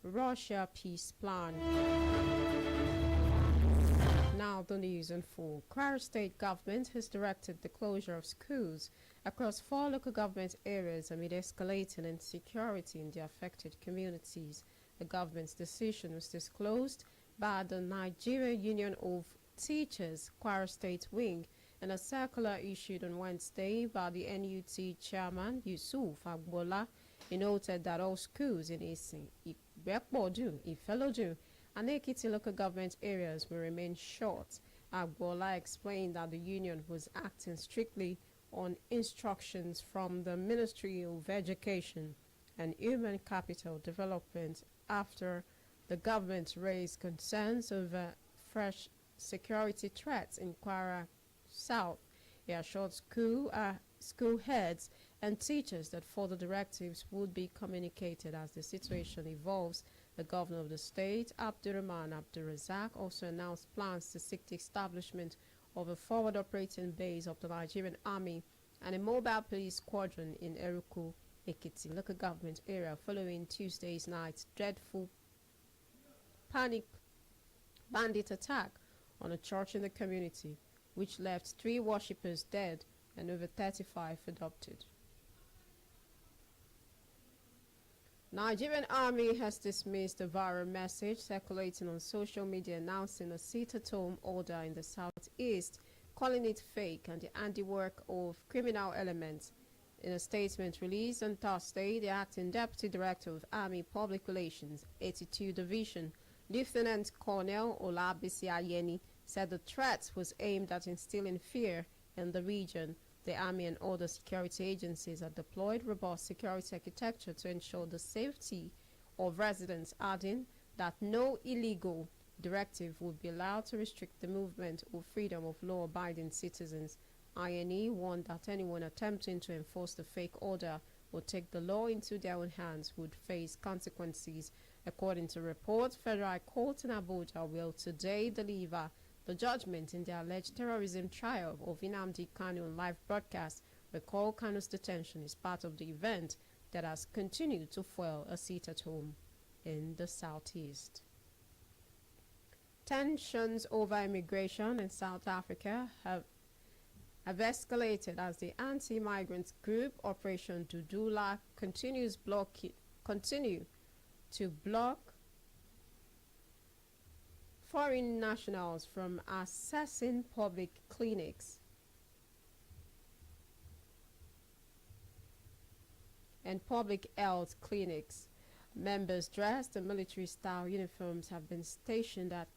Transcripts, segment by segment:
Russia peace plan. Now the news in full. Kwara state government has directed the closure of schools across 4 local government areas amid escalating insecurity in the affected communities. The government's decision was disclosed by the Nigerian Union of Teachers Kwara State Wing in a circular issued on Wednesday by the NUT chairman Yusuf Agbola. He noted that all schools in Ibepodu, Ifelodu, and Ekiti local government areas will remain shut. Agbola explained that the union was acting strictly on instructions from the Ministry of Education and Human Capital Development after the government raised concerns over fresh security threats in Kwara South. He assured school heads and teachers that further directives would be communicated as the situation evolves. The governor of the state, Abdurrahman Abdurrazak, also announced plans to seek the establishment of a forward operating base of the Nigerian Army and a mobile police squadron in Eruku, Ekiti local government area following Tuesday's night's dreadful panic bandit attack on a church in the community, which left 3 worshippers dead and over 35 adopted. Nigerian Army has dismissed a viral message circulating on social media announcing a sit-at-home order in the southeast, calling it fake and the handiwork of criminal elements. In a statement released on Thursday, the acting Deputy Director of Army Public Relations, 82 Division, Lieutenant Colonel Olabisi Ayeni, said the threat was aimed at instilling fear in the region. The Army and other security agencies have deployed robust security architecture to ensure the safety of residents, adding that no illegal directive would be allowed to restrict the movement or freedom of law-abiding citizens. INE warned that anyone attempting to enforce the fake order or take the law into their own hands would face consequences. According to reports, Federal Court in Abuja will today deliver the judgment in the alleged terrorism trial of Nnamdi Kanu on live broadcast. Recall Kanu's detention is part of the event that has continued to fuel a sit-at-home in the southeast. Tensions over immigration in South Africa have escalated as the anti-migrant group Operation Dudula continue to block foreign nationals from accessing public clinics and public health clinics. Members dressed in military-style uniforms have been stationed at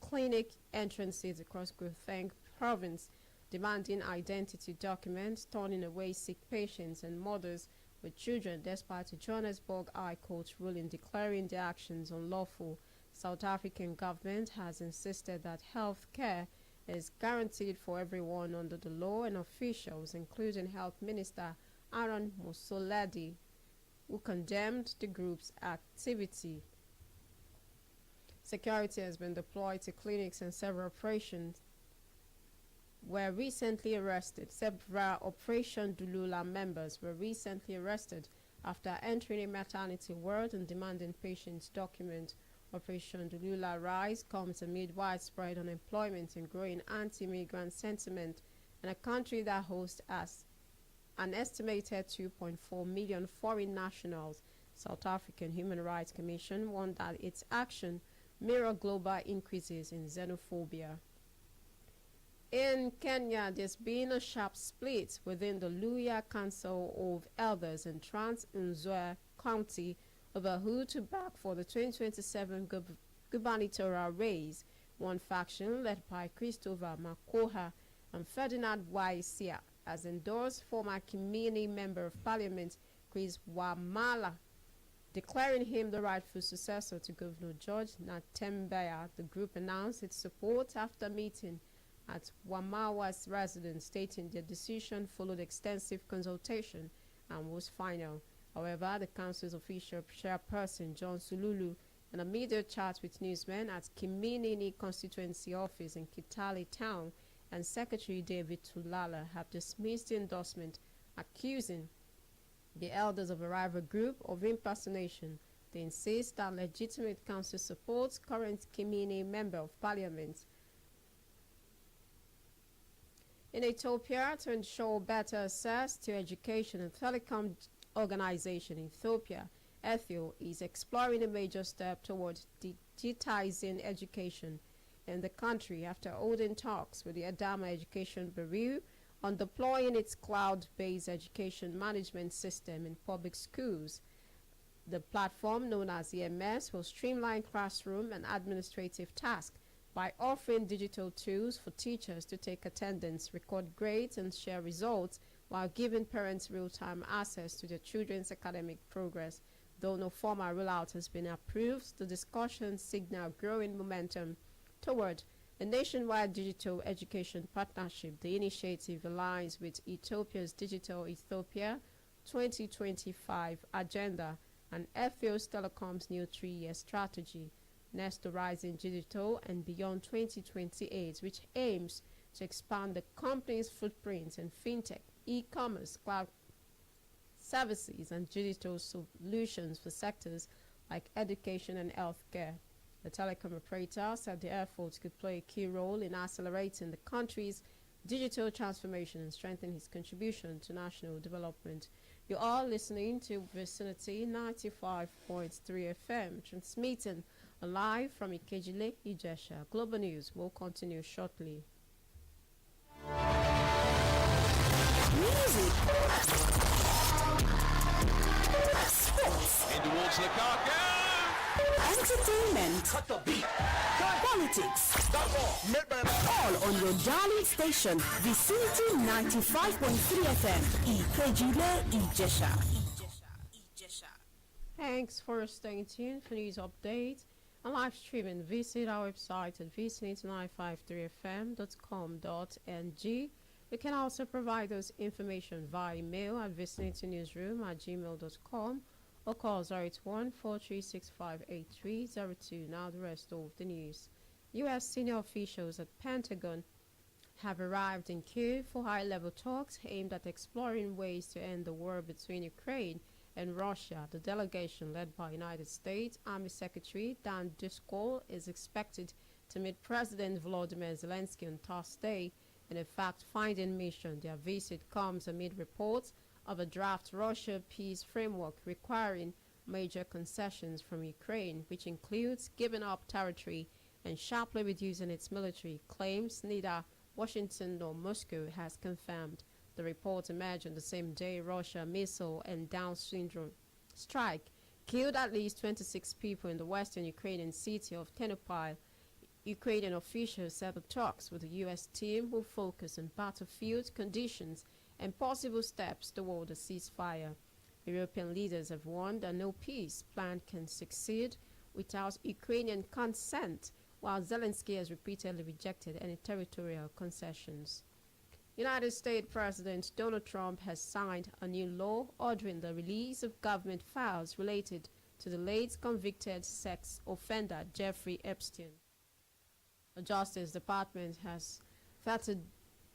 clinic entrances across Gauteng province, demanding identity documents, turning away sick patients and mothers with children despite the Johannesburg High Court ruling declaring their actions unlawful. South African government has insisted that health care is guaranteed for everyone under the law, and officials, including Health Minister Aaron Mosoledi, who condemned the group's activity. Security has been deployed to clinics and several operations were recently arrested. Several Operation Dulula members were recently arrested after entering a maternity ward and demanding patients' documents. Operation Dulula Rise comes amid widespread unemployment and growing anti-migrant sentiment in a country that hosts an estimated 2.4 million foreign nationals. South African Human Rights Commission warned that its action mirror global increases in xenophobia. In Kenya, there's been a sharp split within the Luhya Council of Elders in Trans-Nzoia County over who to back for the 2027 gubernatorial race. One faction, led by Christopher Makoha and Ferdinand Waisia, has endorsed former Kimini Member of Parliament Chris Wamala, declaring him the rightful successor to Governor George Natembeya. The group announced its support after meeting at Wamawa's residence, stating their decision followed extensive consultation and was final. However, the council's official chairperson, John Sululu, in a media chat with newsmen at Kiminini constituency office in Kitale town, and Secretary David Tulala have dismissed the endorsement, accusing the elders of a rival group of impersonation. The They insist that legitimate council supports current Kimini Member of Parliament. In Ethiopia, to ensure better access to education, and telecom organization in Ethiopia, Ethio, is exploring a major step toward digitizing education in the country after holding talks with the Adama Education Bureau on deploying its cloud-based education management system in public schools. The platform, known as EMS, will streamline classroom and administrative tasks by offering digital tools for teachers to take attendance, record grades, and share results, while giving parents real-time access to their children's academic progress. Though no formal rollout has been approved, the discussions signal growing momentum toward a nationwide digital education partnership. The initiative aligns with Ethiopia's Digital Ethiopia 2025 agenda and Ethio's Telecom's new 3-year strategy, Next Horizon Digital and Beyond 2028, which aims to expand the company's footprint in fintech, e-commerce, cloud services, and digital solutions for sectors like education and healthcare. The telecom operator said the efforts could play a key role in accelerating the country's digital transformation and strengthen his contribution to national development. You are listening to Vicinity 95.3 FM, transmitting live from Ikejile, Ijesha. Global News will continue shortly. Music. Sports. In towards Lukaku. Entertainment. Cut the beat. Politics. All on your darling station, Vicinity 95.3 FM, Ikejile, Ijesha. Thanks for staying tuned for news updates and live streaming. Visit our website at vicinity953fm.com.ng. You can also provide us information via email at vicinitynewsroom@gmail.com or call 081-436-58302. Now the rest of the news. U.S. senior officials at Pentagon have arrived in Kyiv for high-level talks aimed at exploring ways to end the war between Ukraine and Russia. The delegation, led by United States Army Secretary Dan Driscoll, is expected to meet President Volodymyr Zelensky on Thursday in a fact-finding mission. Their visit comes amid reports of a draft Russia peace framework requiring major concessions from Ukraine, which includes giving up territory and sharply reducing its military. Claims neither Washington nor Moscow has confirmed. The report emerged on the same day Russia missile and Down syndrome strike killed at least 26 people in the western Ukrainian city of Ternopil. Ukrainian officials said the talks with the U.S. team will focus on battlefield conditions and possible steps toward a ceasefire. European leaders have warned that no peace plan can succeed without Ukrainian consent, while Zelensky has repeatedly rejected any territorial concessions. United States President Donald Trump has signed a new law ordering the release of government files related to the late convicted sex offender Jeffrey Epstein. The Justice Department has 30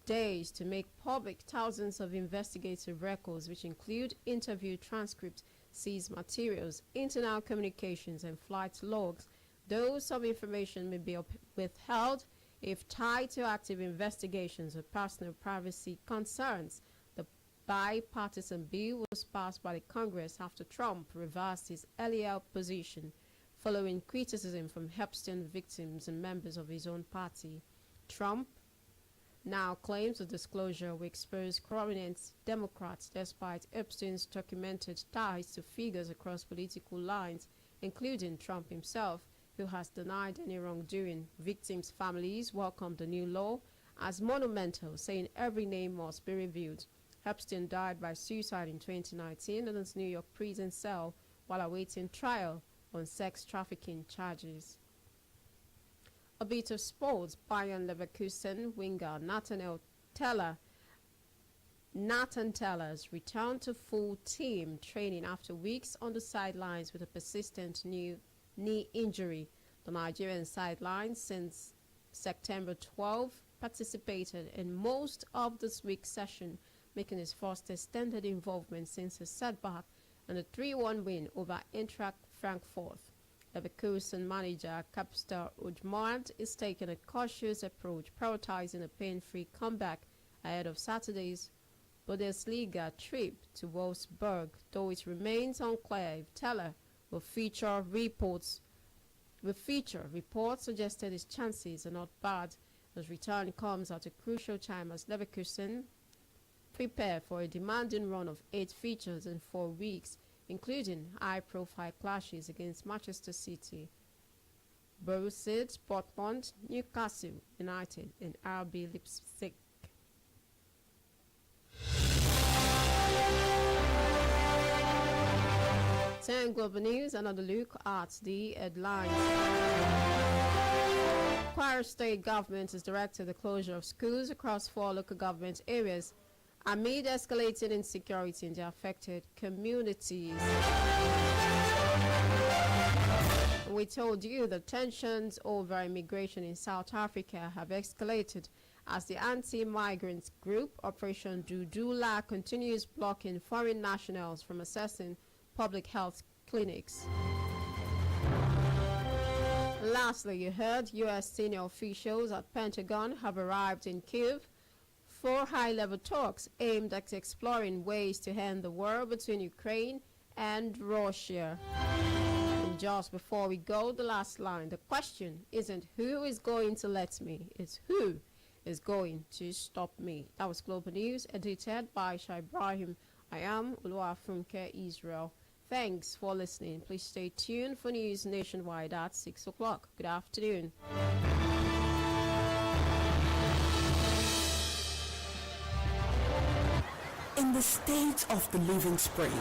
days to make public thousands of investigative records, which include interview transcripts, seized materials, internal communications, and flight logs. Though some information may be withheld if tied to active investigations or personal privacy concerns. The bipartisan bill was passed by the Congress after Trump reversed his earlier position following criticism from Epstein victims and members of his own party. Trump now claims the disclosure will expose prominent Democrats despite Epstein's documented ties to figures across political lines, including Trump himself, who has denied any wrongdoing. Victims' families welcomed the new law as monumental, saying every name must be revealed. Epstein died by suicide in 2019 in his New York prison cell while awaiting trial on sex trafficking charges. A bit of sports. Bayern Leverkusen winger Nathan Teller's returned to full team training after weeks on the sidelines with a persistent knee injury. The Nigerian sideline since September 12 participated in most of this week's session, making his first extended involvement since a setback and a 3-1 win over Eintracht Frankfurt. Leverkusen manager Kapster Ujmard is taking a cautious approach, prioritizing a pain-free comeback ahead of Saturday's Bundesliga trip to Wolfsburg, though it remains unclear if Teller will feature. Reports suggested his chances are not bad. His return comes at a crucial time as Leverkusen prepare for a demanding run of 8 features in 4 weeks, including high-profile clashes against Manchester City, Borussia Dortmund, Newcastle United, and RB Leipzig. Turn Global News, another look at the headlines. Kwara State government has directed the closure of schools across 4 local government areas amid escalating insecurity in the affected communities. We told you that tensions over immigration in South Africa have escalated as the anti-migrant group Operation Dudula continues blocking foreign nationals from accessing public health clinics. Lastly, you heard U.S. senior officials at Pentagon have arrived in Kyiv for high-level talks aimed at exploring ways to end the war between Ukraine and Russia. And just before we go, the last line. The question isn't who is going to let me, it's who is going to stop me. That was Global News, edited by Shah Ibrahim. I am OLUWAFUNKE Israel. Thanks for listening. Please stay tuned for news nationwide at 6 o'clock. Good afternoon. In the state of the living spring,